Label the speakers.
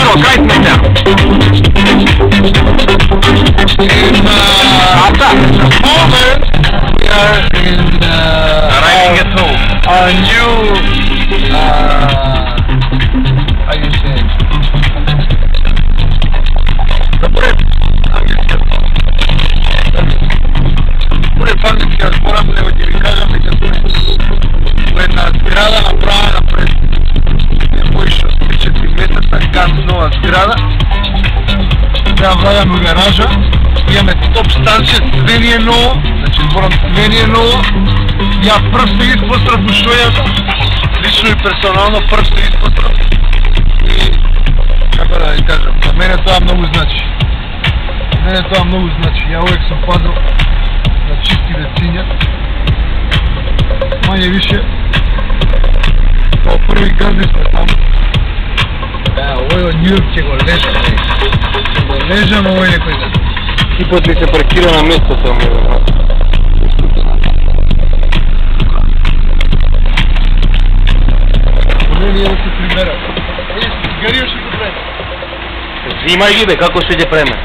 Speaker 1: Evo, kaj smo сега?
Speaker 2: At the moment, we are in
Speaker 1: Arriving at home.
Speaker 2: our new, how you say it? Фактически разборам, него ќе ви кажам дека во една зграда направена пред некои 4 месеца, кан нова зграда, сега владаме у гаража, имаме топ станче, све ни е ново, значи зборам све ни е ново, ја прв се испострав у шојата, лично и персонално прв се испострав и, како да ви кажам, за мене тоа многу значи. За мене тоа многу значи, ја увек сум пазил на чисти децинја, мање више, као први газди сме таму. Овој од Нью-Йорк ќе го лежам, ќе го лежам овој некој ден.
Speaker 1: И път ли се паркира на местото ми, бе?
Speaker 2: Поне ние да се прибера. Цигари ще го преме.
Speaker 1: Взимай ги, бе, како ще ќе преме?